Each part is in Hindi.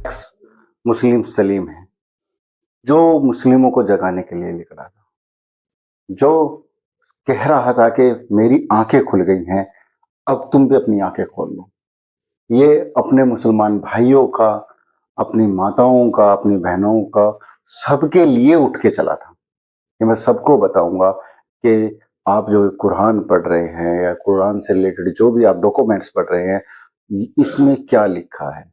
एक्स मुस्लिम सलीम है, जो मुस्लिमों को जगाने के लिए निकला था, जो कह रहा था कि मेरी आंखें खुल गई हैं, अब तुम भी अपनी आंखें खोल लो। ये अपने मुसलमान भाइयों का, अपनी माताओं का, अपनी बहनों का, सबके लिए उठ के चला था कि मैं सबको बताऊंगा कि आप जो कुरान पढ़ रहे हैं या कुरान से रिलेटेड जो भी आप डॉक्यूमेंट्स पढ़ रहे हैं, इसमें क्या लिखा है।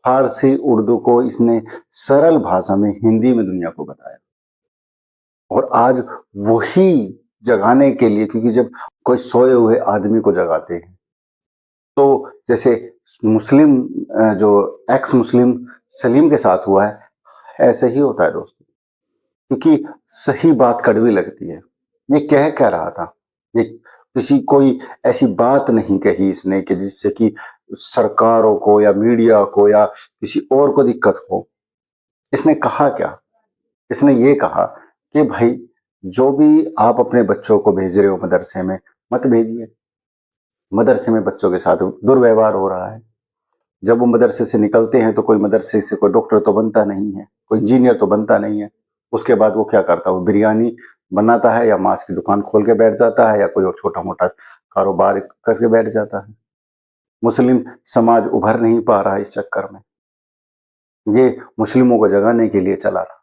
फारसी उर्दू को इसने सरल भाषा में हिंदी में दुनिया को बताया। और आज वही जगाने के लिए, क्योंकि जब कोई सोए हुए आदमी को जगाते हैं तो जैसे मुस्लिम जो एक्स मुस्लिम सलीम के साथ हुआ है, ऐसे ही होता है दोस्तों। क्योंकि सही बात कड़वी लगती है। ये कह क्या रहा था, ये किसी कोई ऐसी बात नहीं कही इसने कि जिससे कि सरकारों को या मीडिया को या किसी और को दिक्कत हो। इसने कहा क्या, इसने ये कहा कि भाई जो भी आप अपने बच्चों को भेज रहे हो मदरसे में, मत भेजिए। मदरसे में बच्चों के साथ दुर्व्यवहार हो रहा है। जब वो मदरसे से निकलते हैं तो कोई मदरसे से कोई डॉक्टर तो बनता नहीं है, कोई इंजीनियर तो बनता नहीं है। उसके बाद वो क्या करता है, वो बिरयानी बनाता है या मांस की दुकान खोल के बैठ जाता है या कोई और छोटा मोटा कारोबार करके बैठ जाता है। मुस्लिम समाज उभर नहीं पा रहा है इस चक्कर में। ये मुस्लिमों को जगाने के लिए चला था।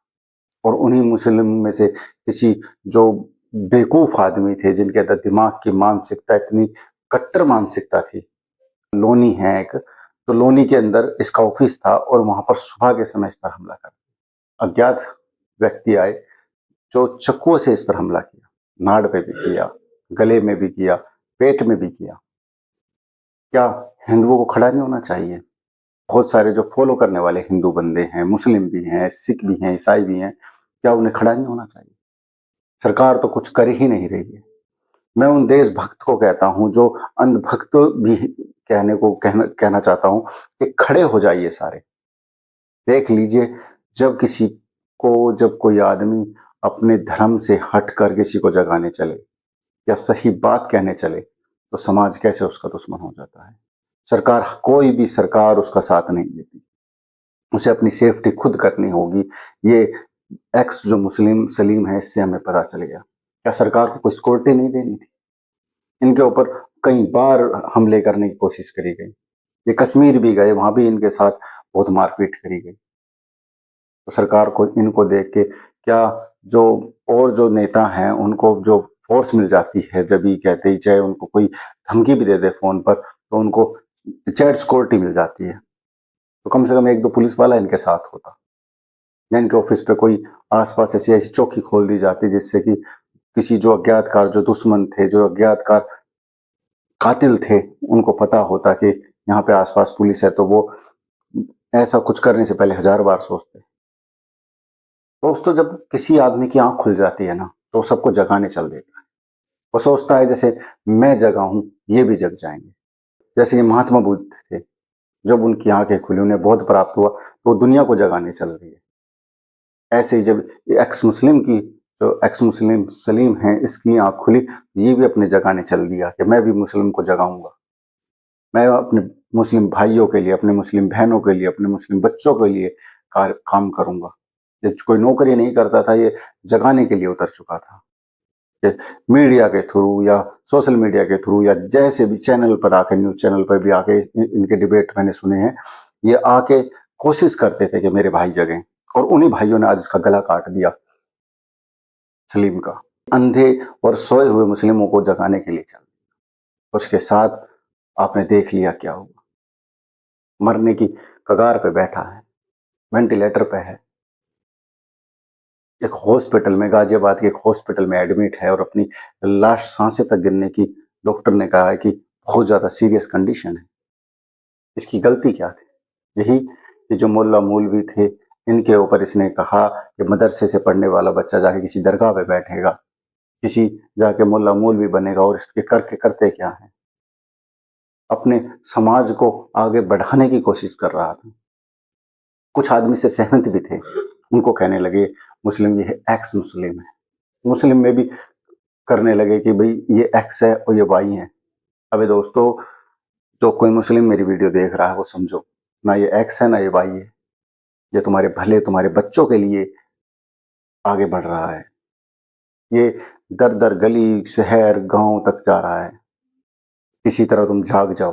और उन्हीं मुस्लिम में से किसी जो बेवकूफ आदमी थे, जिनके अंदर दिमाग की मानसिकता इतनी कट्टर मानसिकता थी। लोनी है एक, तो लोनी के अंदर इसका ऑफिस था और वहां पर सुबह के समय इस पर हमला कर दिया। अज्ञात व्यक्ति आए जो चक्कुओं से इस पर हमला किया। नाड़ पे भी किया, गले में भी किया, पेट में भी किया। क्या हिंदुओं को खड़ा नहीं होना चाहिए? बहुत सारे जो फॉलो करने वाले हिंदू बंदे हैं, मुस्लिम भी हैं, सिख भी हैं, ईसाई भी हैं, क्या उन्हें खड़ा नहीं होना चाहिए? सरकार तो कुछ कर ही नहीं रही है। मैं उन देशभक्त को कहता हूं, जो अंधभक्त भी कहना चाहता हूं कि खड़े हो जाइए सारे। देख लीजिए, जब कोई आदमी अपने धर्म से हटकर किसी को जगाने चले या सही बात कहने चले, तो समाज कैसे उसका दुश्मन हो जाता है। सरकार, कोई भी सरकार उसका साथ नहीं देती। उसे अपनी सेफ्टी खुद करनी होगी। ये एक्स जो मुस्लिम सलीम है, इससे हमें पता चल गया। क्या सरकार को कोई सिक्योरिटी नहीं देनी थी? इनके ऊपर कई बार हमले करने की कोशिश करी गई। ये कश्मीर भी गए, वहां भी इनके साथ बहुत मारपीट करी गई। तो सरकार को इनको देख के क्या, जो और जो नेता हैं उनको जो फोर्स मिल जाती है, जब ये कहते ही चाहे उनको कोई धमकी भी दे दे फोन पर, तो उनको चैट सिक्योरिटी मिल जाती है। तो कम से कम एक दो पुलिस वाला इनके साथ होता, या इनके ऑफिस पे कोई आसपास ऐसी ऐसी चौकी खोल दी जाती, जिससे कि किसी जो अज्ञातकार, जो दुश्मन थे, जो अज्ञातकार कातिल थे, उनको पता होता कि यहाँ पे आसपास पुलिस है, तो वो ऐसा कुछ करने से पहले हजार बार सोचते। दोस्तों, जब किसी आदमी की आंख खुल जाती है ना, तो सबको जगाने चल देता है। वो सोचता है जैसे मैं जगा हूं, ये भी जग जाएंगे। जैसे ये महात्मा बुद्ध थे, जब उनकी आंखें खुली, उन्हें बोध प्राप्त हुआ, तो वो दुनिया को जगाने चल रही है। ऐसे ही जब एक्स मुस्लिम सलीम है, इसकी आंख खुली, ये भी अपने जगाने चल दिया कि मैं भी मुस्लिम को जगाऊंगा। मैं अपने मुस्लिम भाइयों के लिए, अपने मुस्लिम बहनों के लिए, अपने मुस्लिम बच्चों के लिए काम करूंगा। ये कोई नौकरी नहीं करता था, ये जगाने के लिए उतर चुका था। कि मीडिया के थ्रू या सोशल मीडिया के थ्रू या जैसे भी चैनल पर आके, न्यूज चैनल पर भी आके इनके डिबेट मैंने सुने हैं, ये आके कोशिश करते थे कि मेरे भाई जगें। और उन्हीं भाइयों ने आज इसका गला काट दिया, सलीम का। अंधे और सोए हुए मुस्लिमों को जगाने के लिए चल, उसके साथ आपने देख लिया क्या हुआ। मरने की कगार पे बैठा है, वेंटिलेटर पे है, एक हॉस्पिटल में, गाजियाबाद के एक हॉस्पिटल में एडमिट है, और अपनी लास्ट सांसें तक गिनने की डॉक्टर ने कहा है कि बहुत ज्यादा सीरियस कंडीशन है। इसकी गलती क्या थी? यही कि जो मुल्ला मौलवी थे, इनके ऊपर इसने कहा कि मदरसे से पढ़ने वाला बच्चा जाके किसी दरगाह पे बैठेगा, किसी जाके मुल्ला मौलवी बनेगा, और इसके करके करते क्या है, अपने समाज को आगे बढ़ाने की कोशिश कर रहा था। कुछ आदमी से सहमत भी थे, उनको कहने लगे मुस्लिम ये एक्स मुस्लिम है। मुस्लिम में भी करने लगे कि भाई ये एक्स है और ये वाई है। अबे दोस्तों, जो कोई मुस्लिम मेरी वीडियो देख रहा है वो समझो, ना ये एक्स है ना ये वाई है। ये तुम्हारे भले, तुम्हारे बच्चों के लिए आगे बढ़ रहा है। ये दर-दर गली, शहर, गाँव तक जा रहा है। किसी तरह तुम जाग जाओ।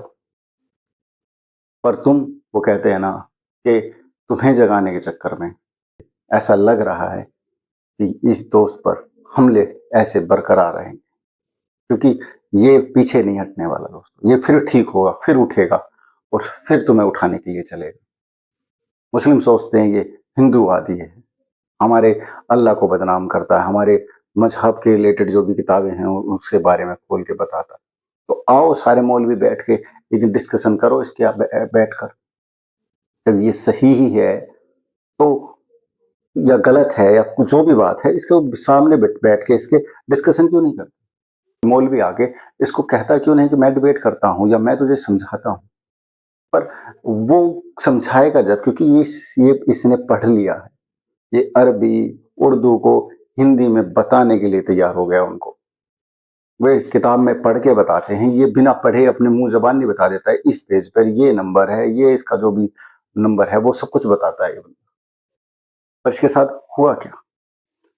पर वो कहते हैं ना कि तुम्हें जगाने के चक्कर में ऐसा लग रहा है कि इस दोस्त पर हमले ऐसे बरकरार रहेंगे, क्योंकि ये पीछे नहीं हटने वाला दोस्तों। ये फिर ठीक होगा, फिर उठेगा और फिर तुम्हें उठाने के लिए चलेगा। मुस्लिम सोचते हैं ये हिंदूवादी है, हमारे अल्लाह को बदनाम करता है, हमारे मजहब के रिलेटेड जो भी किताबें हैं उसके बारे में खोल के बताता है। तो आओ सारे मौलवी बैठ के एक दिन डिस्कशन करो इसके बैठकर। जब ये सही ही है तो, या गलत है या जो भी बात है, इसके सामने बैठ के इसके डिस्कशन क्यों नहीं करते? मौलवी आके इसको कहता क्यों नहीं कि मैं डिबेट करता हूं या मैं तुझे समझाता हूं? पर वो समझाएगा जब, क्योंकि ये इसने पढ़ लिया है। ये अरबी उर्दू को हिंदी में बताने के लिए तैयार हो गया उनको। वे किताब में पढ़ के बताते हैं, ये बिना पढ़े अपने मुंह जबान नहीं बता देता है। इस पेज पर ये नंबर है, ये इसका जो भी नंबर है वो सब कुछ बताता है। पर इसके साथ हुआ क्या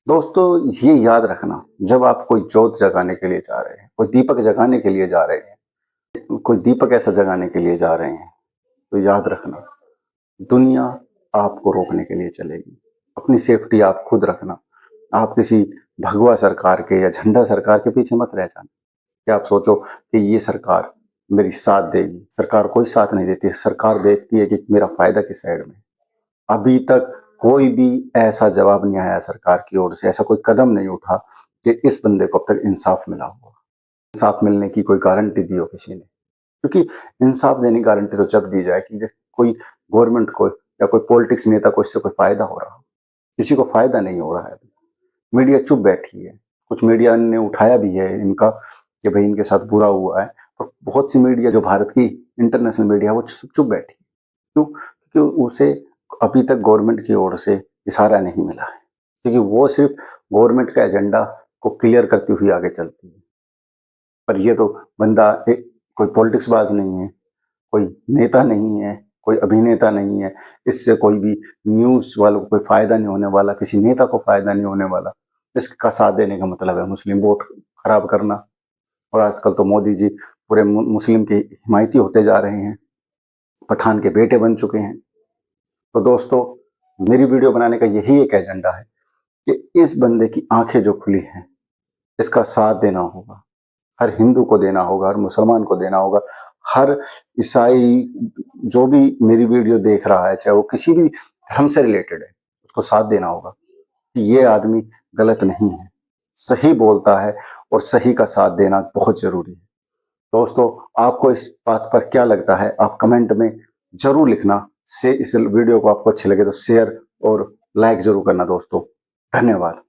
दोस्तों? ये याद रखना, जब आप कोई जोत जगाने के लिए जा रहे हैं, कोई दीपक जगाने के लिए जा रहे हैं, कोई दीपक ऐसा जगाने के लिए जा रहे हैं, तो याद रखना दुनिया आपको रोकने के लिए चलेगी। अपनी सेफ्टी आप खुद रखना। आप किसी भगवा सरकार के या झंडा सरकार के पीछे मत रह जाना कि आप सोचो कि ये सरकार मेरी साथ देगी। सरकार कोई साथ नहीं देती। सरकार देखती है कि मेरा फायदा किस साइड में। अभी तक कोई भी ऐसा जवाब नहीं आया सरकार की ओर से, ऐसा कोई कदम नहीं उठा कि इस बंदे को अब तक इंसाफ मिला हो। इंसाफ मिलने की कोई गारंटी दी हो किसी ने? क्योंकि इंसाफ देने की गारंटी तो जब दी जाए कि जब कोई गवर्नमेंट को या कोई पॉलिटिक्स नेता को इससे कोई फायदा हो रहा हो। किसी को फायदा नहीं हो रहा है। मीडिया चुप बैठी है। कुछ मीडिया ने उठाया भी है इनका कि भाई इनके साथ बुरा हुआ है, और बहुत सी मीडिया जो भारत की इंटरनेशनल मीडिया वो चुप बैठी। क्यों? क्योंकि उसे अभी तक गवर्नमेंट की ओर से इशारा नहीं मिला है, क्योंकि वो सिर्फ गवर्नमेंट का एजेंडा को क्लियर करती हुई आगे चलती है। पर ये तो बंदा कोई पॉलिटिक्स बाज नहीं है, कोई नेता नहीं है, कोई अभिनेता नहीं है। इससे कोई भी न्यूज वालों को कोई फायदा नहीं होने वाला, किसी नेता को फायदा नहीं होने वाला। इसका साथ देने का मतलब है मुस्लिम वोट खराब करना। और आजकल तो मोदी जी पूरे मुस्लिम के हिमायती होते जा रहे हैं, पठान के बेटे बन चुके हैं। तो दोस्तों, मेरी वीडियो बनाने का यही एक एजेंडा है कि इस बंदे की आंखें जो खुली हैं, इसका साथ देना होगा। हर हिंदू को देना होगा, हर मुसलमान को देना होगा, हर ईसाई जो भी मेरी वीडियो देख रहा है, चाहे वो किसी भी धर्म से रिलेटेड है, उसको साथ देना होगा कि ये आदमी गलत नहीं है, सही बोलता है और सही का साथ देना बहुत जरूरी है। दोस्तों, आपको इस बात पर क्या लगता है आप कमेंट में जरूर लिखना। से इस वीडियो को आपको अच्छी लगे तो शेयर और लाइक जरूर करना दोस्तों। धन्यवाद।